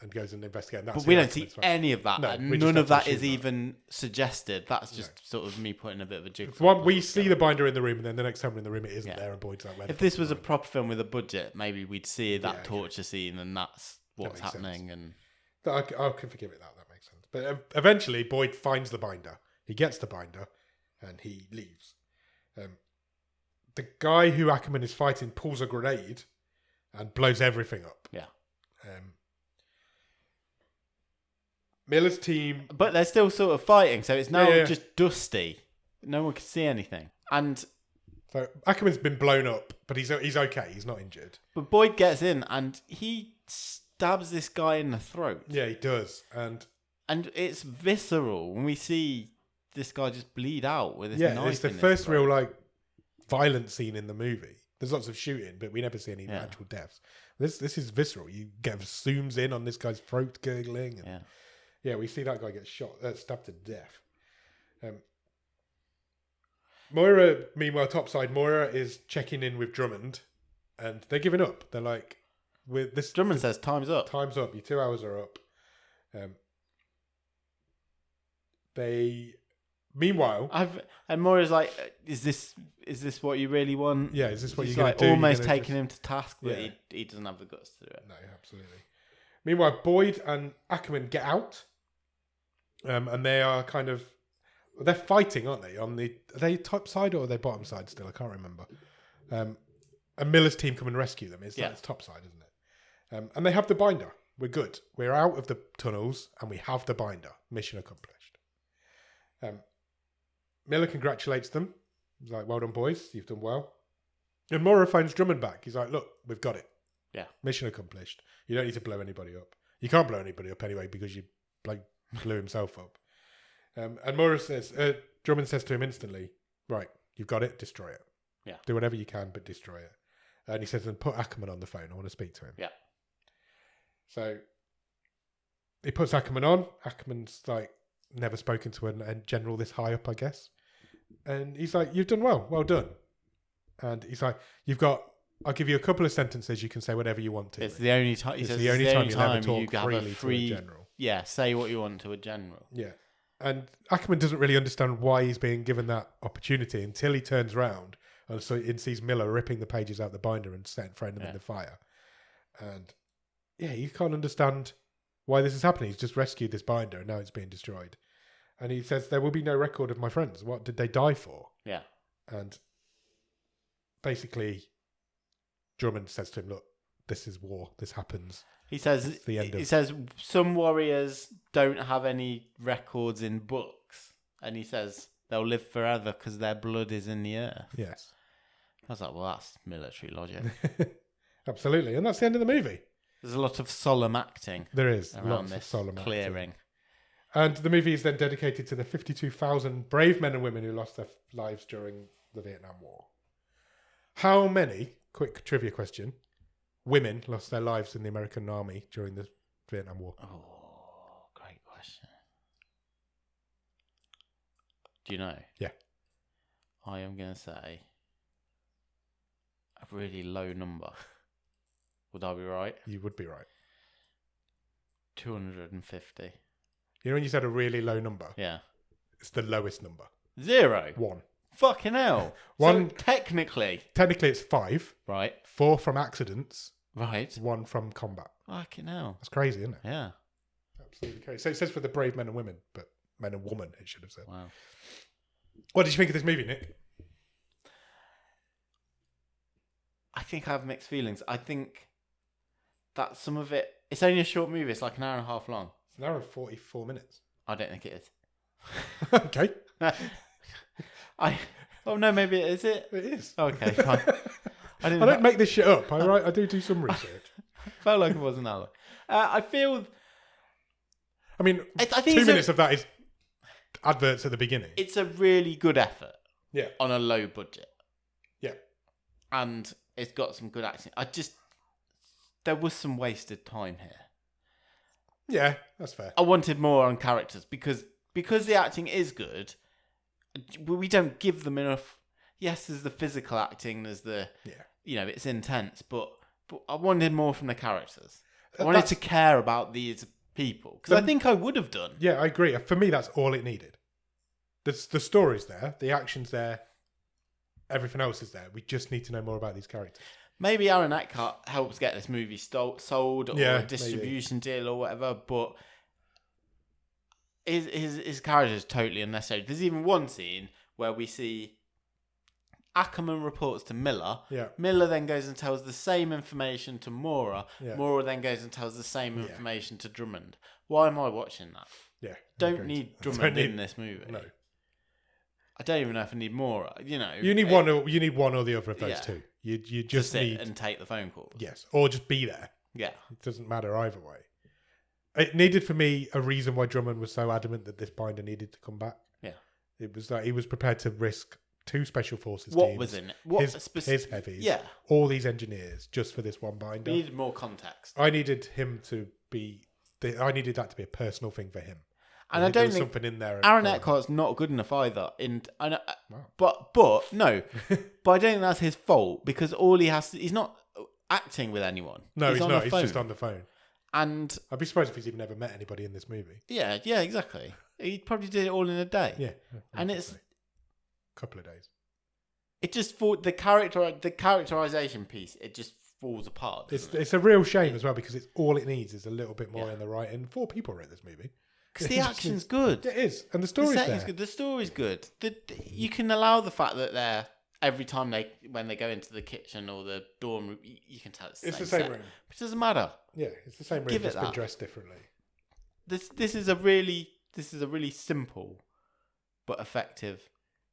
and goes and investigates. And that's But we who don't see Ackerman's fighting. any of that. No, and we just none have of to that is assume that. even suggested. That's just sort of me putting a bit of a jig. One, we see the binder in the room, and then the next time we're in the room, it isn't Yeah. there, and Boyd's like, "Where the If this fuck's was the a binder?" proper film with a budget, maybe we'd see that Yeah, okay. torture scene, and that's what's makes happening. sense. And I can forgive it. That makes sense. But eventually, Boyd finds the binder. He gets the binder, and he leaves. The guy who Ackerman is fighting pulls a grenade and blows everything up. yeah, Miller's team. but they're still sort of fighting, so it's now Yeah. just dusty. No one can see anything. And So Ackerman's been blown up, but he's okay. He's not injured. but Boyd gets in and he stabs this guy in the throat, Yeah, he does. And it's visceral when we see this guy just bleed out with his yeah, knife. it's the in his first throat. real violent scene in the movie. There's lots of shooting, but we never see any Yeah. actual deaths. This is visceral. You get zooms in on this guy's throat gurgling. And, Yeah. we see that guy get stabbed to death. Moira, meanwhile, topside, Moira is checking in with Drummond, and they're giving up. They're like, "With this, Drummond says time's up. time's up. Your 2 hours are up." Meanwhile, And Moira's like, is this what you really want? yeah, is this what She's you're going like to do? You're almost gonna taking him to task, but Yeah. he doesn't have the guts to do it. No, absolutely. Meanwhile, Boyd and Ackerman get out, and they are they're fighting, aren't they? Are they top side or are they bottom side still? I can't remember. And Miller's team come and rescue them. It's top side, isn't it? And they have the binder. We're good. We're out of the tunnels, and we have the binder. Mission accomplished. Miller congratulates them. He's like, "Well done, boys. You've done well." And Moira phones Drummond back. He's like, "Look, we've got it. Yeah. Mission accomplished. You don't need to blow anybody up. You can't blow anybody up anyway because you blew himself up." And Drummond says to him instantly, "Right, you've got it. Destroy it. Yeah. Do whatever you can, but destroy it." And he says, "And put Ackerman on the phone. I want to speak to him." Yeah. So he puts Ackerman on. Ackerman's never spoken to a general this high up, I guess. And he's like, "You've done well. Well done." And he's like, I'll give you a couple of sentences. You can say whatever you want to. It's the only time. It's the only time you'll ever talk you have freely a free, to a general. Yeah, say what you want to a general. Yeah. And Ackerman doesn't really understand why he's being given that opportunity until he turns round and sees Miller ripping the pages out the binder and throwing them in the fire. And yeah, you can't understand why this is happening. He's just rescued this binder and now it's being destroyed. And he says, there will be no record of my friends. What did they die for? Yeah. And basically, Drummond says to him, look, this is war. This happens. He says, some warriors don't have any records in books. And he says they'll live forever because their blood is in the earth. Yes. I was like, well, that's military logic. Absolutely. And that's the end of the movie. There's a lot of solemn acting. There is around lots this of solemn clearing. acting. And the movie is then dedicated to the 52,000 brave men and women who lost their lives during the Vietnam War. How many, quick trivia question, women lost their lives in the American Army during the Vietnam War? Oh, great question. Do you know? Yeah. I am going to say a really low number. Would I be right? You would be right. 250. You know when you said a really low number? Yeah. It's the lowest number. 0. 1. Fucking hell. One. So technically It's 5. Right. 4 from accidents. Right. 1 from combat. Fucking hell. That's crazy, isn't it? Yeah. Absolutely crazy. So it says for the brave men and women, but men and woman, it should have said. Wow. What did you think of this movie, Nick? I think I have mixed feelings. I think that some of it, it's only a short movie. It's like an hour and a half long. It's an hour and 44 minutes. I don't think it is. Okay. Oh no, maybe is it? It is. Okay, fine. I don't make this shit up. I do some research. Felt like it was an hour. I feel. I mean, I think 2 minutes of that is adverts at the beginning. It's a really good effort. Yeah. On a low budget. Yeah. And it's got some good acting. There was some wasted time here. Yeah, that's fair. I wanted more on characters because the acting is good. We don't give them enough. Yes, there's the physical acting. There's the it's intense, but I wanted more from the characters. I wanted to care about these people because I think I would have done. Yeah, I agree. For me, that's all it needed. The story's there, the action's there, everything else is there. We just need to know more about these characters. Maybe Aaron Eckhart helps get this movie sold or a distribution deal or whatever, but his character is totally unnecessary. There's even one scene where we see Ackerman reports to Miller. Yeah. Miller then goes and tells the same information to Mora. Yeah. Mora then goes and tells the same information to Drummond. Why am I watching that? Yeah. Don't need Drummond in this movie. No. I don't even know if I need Mora. You need one or the other of those two. You just sit need and take the phone call. Yes, or just be there. Yeah. It doesn't matter either way. It needed for me a reason why Drummond was so adamant that this binder needed to come back. Yeah. It was that he was prepared to risk 2 special forces What teams. was in it? His heavies. Yeah. All these engineers just for this one binder. We needed more context. I needed him to be. I needed that to be a personal thing for him. And I don't think something in there. Aaron Eckhart's not good enough either. Wow. But no, but I don't think that's his fault because all he has to, he's not acting with anyone. No, he's on not. the He's phone. just on the phone. And I'd be surprised if he's even ever met anybody in this movie. yeah, exactly. He probably did it all in a day. Yeah, and it's a couple of days. It just the characterization piece. It just falls apart. It's a real shame as well because it's all it needs is a little bit more in the writing. 4 people wrote this movie. Because the action's good. It is. And the story's there. Good. The story's good. You can allow the fact that they're every time when they go into the kitchen or the dorm room, you can tell it's the same room. But it doesn't matter. Yeah, it's the same room. It's been dressed differently. This is a really simple but effective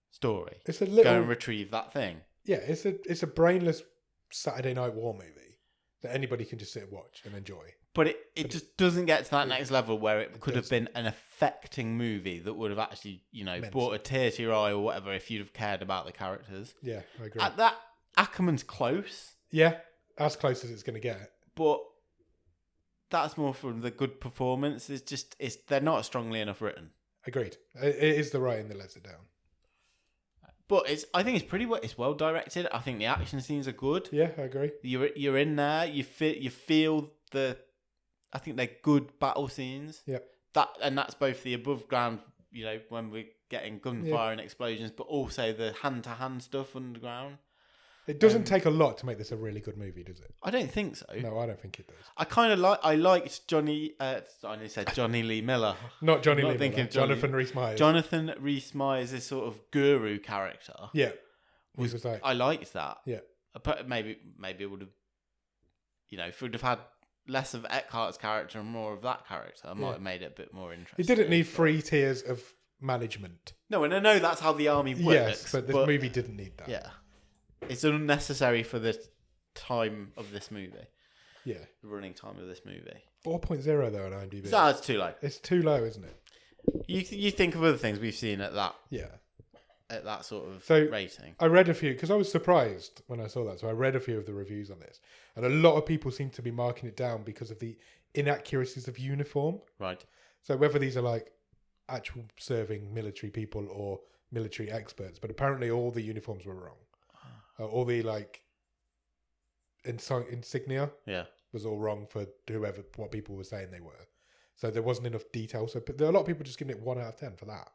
story. It's a little go and retrieve that thing. Yeah, it's a brainless Saturday night war movie that anybody can just sit and watch and enjoy. But it just doesn't get to that next level where it could have been an affecting movie that would have actually, brought a tear to your eye or whatever if you'd have cared about the characters. Yeah, I agree. At that, Ackerman's close. Yeah, as close as it's going to get. But that's more from the good performance. They're not strongly enough written. Agreed. It is the writing that lets it down. But I think it's well directed. I think the action scenes are good. Yeah, I agree. You're in there. You feel I think they're good battle scenes. Yeah. That's both the above ground, when we're getting gunfire and explosions, but also the hand to hand stuff underground. It doesn't take a lot to make this a really good movie, does it? I don't think so. No, I don't think it does. I liked Johnny. I only said Johnny Lee Miller. Not Johnny Lee Miller. Jonathan Rhys Meyers. Jonathan Rhys Meyers, this sort of guru character. Yeah, was like, I liked that. Yeah, but maybe it would have. If we'd have had less of Eckhart's character and more of that character, I might have made it a bit more interesting. It didn't need 3 tiers of management. No, and I know that's how the army works. Yes, but this movie didn't need that. Yeah. It's unnecessary for the time of this movie. Yeah. The running time of this movie. 4.0 though on IMDb. That's too low. It's too low, isn't it? You think of other things we've seen at that. Yeah. At that sort of rating. I read a few, because I was surprised when I saw that. So I read a few of the reviews on this. And a lot of people seem to be marking it down because of the inaccuracies of uniform. Right. So whether these are like actual serving military people or military experts, but apparently all the uniforms were wrong. All the like insignia was all wrong for what people were saying they were. So there wasn't enough detail. So there are a lot of people just giving it 1 out of 10 for that.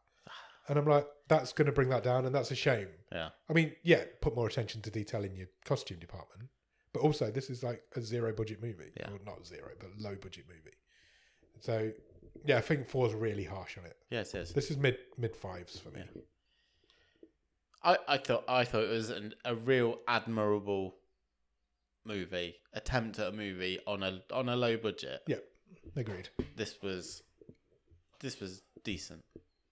And I'm like, that's going to bring that down, and that's a shame. Yeah. I mean, put more attention to detail in your costume department. But also, this is like a 0 budget movie. Yeah. Well, not 0, but low budget movie. So, I think 4 is really harsh on it. Yes, it is. This is mid 5s for me. Yeah. I thought it was a real admirable movie, attempt at a movie on a low budget. Yeah, agreed. This was decent.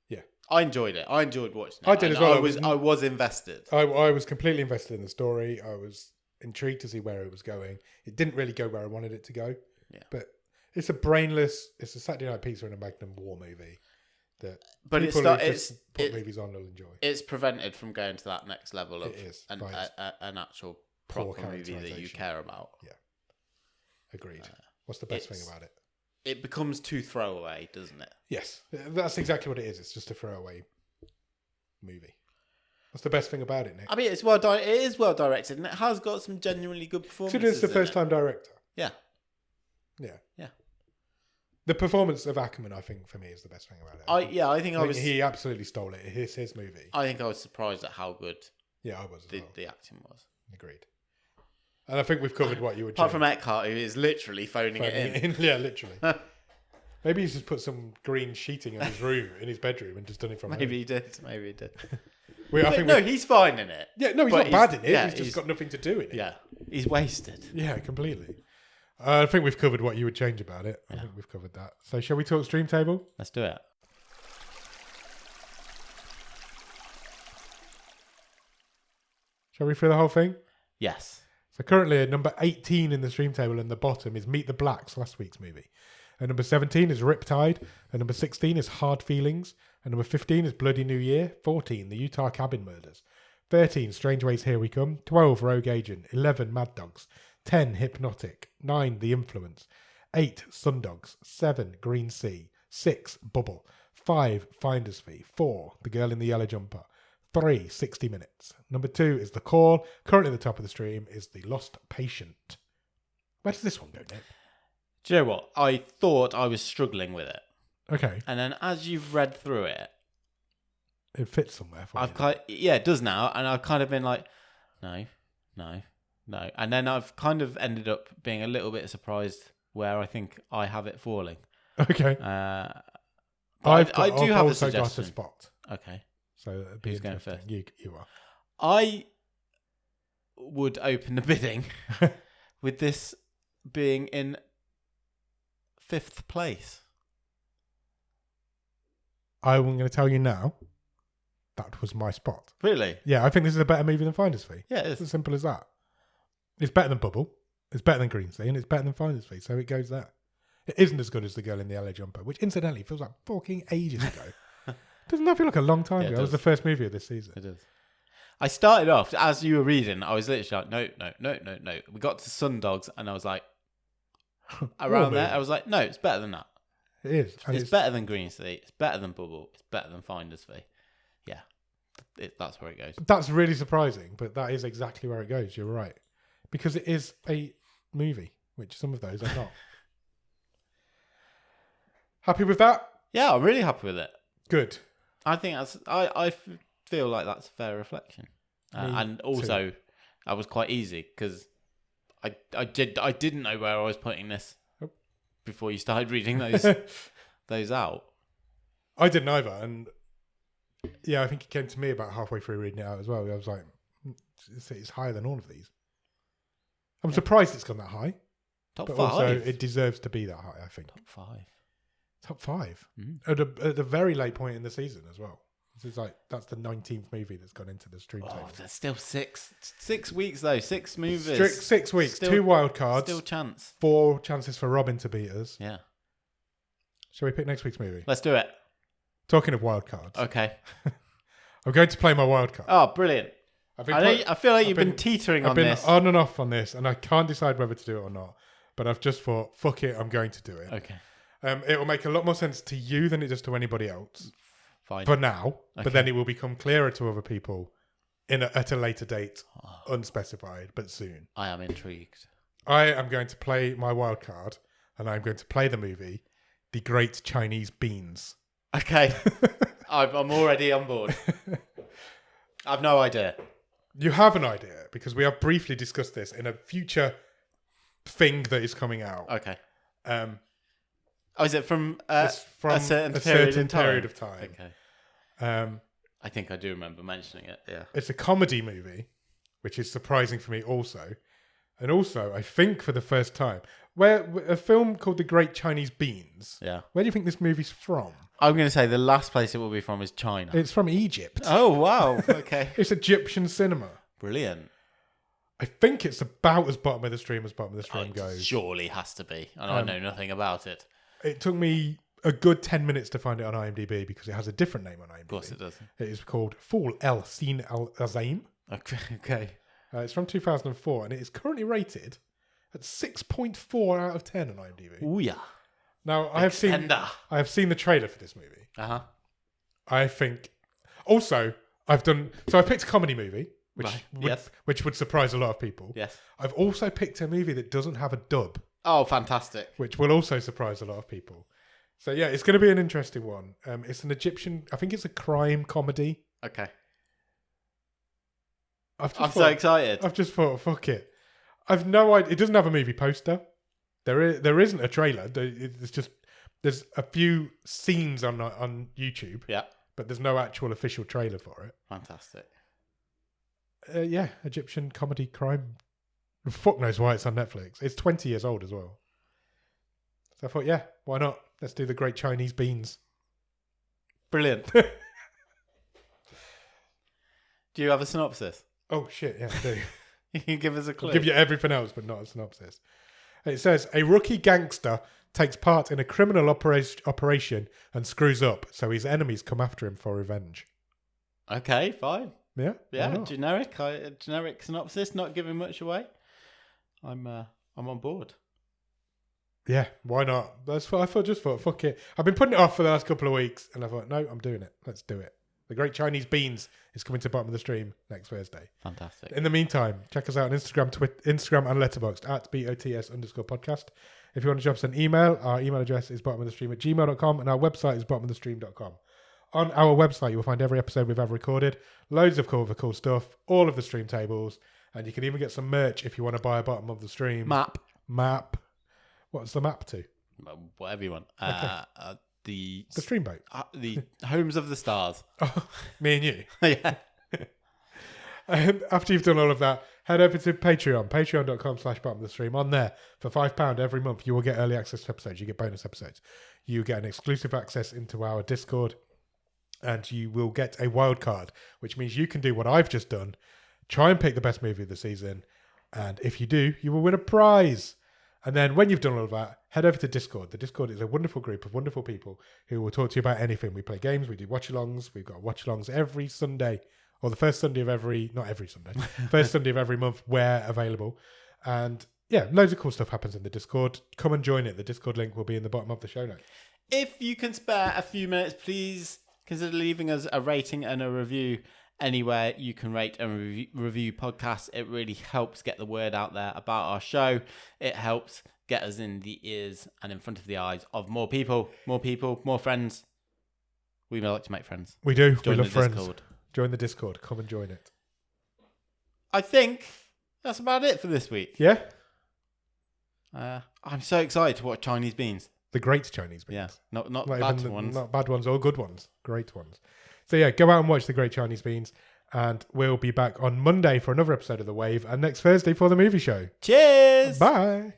Yeah, I enjoyed it. I enjoyed watching it. I did as well. I was invested. I was completely invested in the story. I was intrigued to see where it was going. It didn't really go where I wanted it to go. Yeah, but it's a Saturday Night Pizza and a Magnum War movie. But people who just put movies on will enjoy. It's prevented from going to that next level of an actual poor proper movie that you care about. Yeah, agreed. What's the best thing about it? It becomes too throwaway, doesn't it? Yes, that's exactly what it is. It's just a throwaway movie. What's the best thing about it, Nick? I mean, it is well directed, and it has got some genuinely good performances. It's the first time director. Yeah. The performance of Ackerman, I think, for me, is the best thing about it. I think he absolutely stole it. It's his movie. I think I was surprised at how good. Yeah, I was. The acting was. Agreed. And I think we've covered what you would. Apart from Eckhart, who is literally phoning it in. Yeah, literally. Maybe he's just put some green sheeting in his room, in his bedroom, and just done it from. Maybe he did. He's fine in it. Yeah, no, he's not bad in it. Yeah, he's just got nothing to do in it. Yeah, he's wasted. Yeah, completely. I think we've covered what you would change about it. I think we've covered that. So shall we talk Stream Table? Let's do it. Shall we through the whole thing? Yes. So currently at number 18 in the Stream Table and the bottom is Meet the Blacks, last week's movie. And number 17 is Riptide. And number 16 is Hard Feelings. And number 15 is Bloody New Year. 14, The Utah Cabin Murders. 13, Strange Ways Here We Come. 12, Rogue Agent. 11, Mad Dogs. 10, Hypnotic. 9, The Influence. 8, Sundogs. 7, Green Sea. 6, Bubble. 5, Finder's Fee. 4, The Girl in the Yellow Jumper. 3, 60 Minutes. Number 2 is The Call. Currently at the top of the stream is The Lost Patient. Where does this one go, Nick? Do you know what? I thought I was struggling with it. Okay. And then as you've read through it, it fits somewhere for it does now. And I've kind of been like, no. And then I've kind of ended up being a little bit surprised where I think I have it falling. Okay. I do have a suggestion. Got a spot. Okay. So who's going first? You are. I would open the bidding with this being in 5th place. I'm going to tell you now, that was my spot. Really? Yeah, I think this is a better movie than Finder's Fee. Yeah, it is. It's as simple as that. It's better than Bubble. It's better than Green Sea, and it's better than Finder's Fee. So it goes there. It isn't as good as The Girl in the Yellow Jumper, which incidentally feels like fucking ages ago. Doesn't that feel like a long time ago? It was the first movie of this season. It is. I started off, as you were reading, I was literally like, no. We got to Sundogs, and I was like, around there, I was like, no, it's better than that. It is. It's better than Green Sea. It's better than Bubble. It's better than Finder's Fee. Yeah. That's where it goes. That's really surprising, but that is exactly where it goes. You're right. Because it is a movie, which some of those are not. Happy with that? Yeah, I'm really happy with it. Good. I think I feel like that's a fair reflection. And also, I was quite easy because I didn't know where I was putting this before you started reading those out. I didn't either, and yeah, I think it came to me about halfway through reading it out as well. I was like, it's higher than all of these. I'm surprised it's gone that high. Top but 5. Also, it deserves to be that high, I think. Top 5. At a very late point in the season as well. This is that's the 19th movie that's gone into the stream table. There's still 6 weeks though. 6 movies. 6 weeks. Still, 2 wild cards. Still chance. 4 chances for Robin to beat us. Yeah. Shall we pick next week's movie? Let's do it. Talking of wild cards. Okay. I'm going to play my wild card. Oh, brilliant. I feel like you've been teetering on this. I've been on and off on this, and I can't decide whether to do it or not. But I've just thought, fuck it, I'm going to do it. Okay. It will make a lot more sense to you than it does to anybody else. Fine. For now. Okay. But then it will become clearer to other people at a later date, unspecified, but soon. I am intrigued. I am going to play my wild card, and I'm going to play the movie, The Great Chinese Beans. Okay. I'm already on board. I've no idea. You have an idea, because we have briefly discussed this in a future thing that is coming out. Okay. Is it from a certain period of time? Okay. I think I do remember mentioning it, yeah. It's a comedy movie, which is surprising for me also. And also, I think for the first time, where a film called The Great Chinese Beans. Yeah. Where do you think this movie's from? I'm going to say the last place it will be from is China. It's from Egypt. Oh, wow. Okay. It's Egyptian cinema. Brilliant. I think it's about as bottom of the stream as bottom of the stream goes. Surely has to be. And I know nothing about it. It took me a good 10 minutes to find it on IMDb because it has a different name on IMDb. Of course it does. It is called Fool El Sin Al Azaim. Okay. It's from 2004 and it is currently rated at 6.4 out of 10 on IMDb. Ooh, yeah. Now, I have seen the trailer for this movie. Uh-huh. I think... Also, I've picked a comedy movie, which would surprise a lot of people. Yes. I've also picked a movie that doesn't have a dub. Oh, fantastic. Which will also surprise a lot of people. So, yeah, it's going to be an interesting one. It's an Egyptian... I think it's a crime comedy. Okay. I'm so excited. I've just thought, fuck it. I've no idea. It doesn't have a movie poster. There isn't a trailer. There's a few scenes on YouTube. Yeah. But there's no actual official trailer for it. Fantastic. Yeah, Egyptian comedy crime. Fuck knows why it's on Netflix. It's 20 years old as well. So I thought, yeah, why not? Let's do The Great Chinese Beans. Brilliant. Do you have a synopsis? Oh, shit, yeah, I do. You can give us a clue. I'll give you everything else, but not a synopsis. It says, a rookie gangster takes part in a criminal operation and screws up, so his enemies come after him for revenge. Okay, fine. Yeah? Yeah, generic synopsis, not giving much away. I'm on board. Yeah, why not? I just thought, fuck it. I've been putting it off for the last couple of weeks, and I thought, no, I'm doing it. Let's do it. The Great Chinese Beans is coming to the bottom of the stream next Thursday. Fantastic. In the meantime, check us out on Instagram and Letterboxd at BOTS_podcast. If you want to drop us an email, our email address is bottomofthestream@gmail.com and our website is bottomofthestream.com. On our website, you will find every episode we've ever recorded, loads of cool stuff, all of the stream tables, and you can even get some merch if you want to buy a Bottom of the Stream map. What's the map to? Whatever you want. Okay. The stream boat. The Homes of the Stars. Oh, me and you. Yeah. And after you've done all of that, head over to patreon.com/bottom of the stream. On there, for £5 every month, you will get early access to episodes. You get bonus episodes. You get an exclusive access into our Discord. And you will get a wild card, which means you can do what I've just done. Try and pick the best movie of the season. And if you do, you will win a prize. And then when you've done all of that, head over to Discord. The Discord is a wonderful group of wonderful people who will talk to you about anything. We play games, we do watch-alongs. We've got watch-alongs every Sunday, or the first Sunday of not every Sunday, first Sunday of every month where available. And yeah, loads of cool stuff happens in the Discord. Come and join it. The Discord link will be in the bottom of the show notes. If you can spare a few minutes, please consider leaving us a rating and a review anywhere you can rate and review podcasts. It really helps get the word out there about our show. It helps get us in the ears and in front of the eyes of more people, more friends. We like to make friends. We do. Join we love friends. Discord. Join the Discord. Come and join it. I think that's about it for this week. Yeah? I'm so excited to watch Chinese beans. The great Chinese beans. Yeah, not Not bad even ones. Not bad ones or good ones. Great ones. So yeah, go out and watch The Great Chinese Beans. And we'll be back on Monday for another episode of The Wave and next Thursday for the movie show. Cheers! Bye.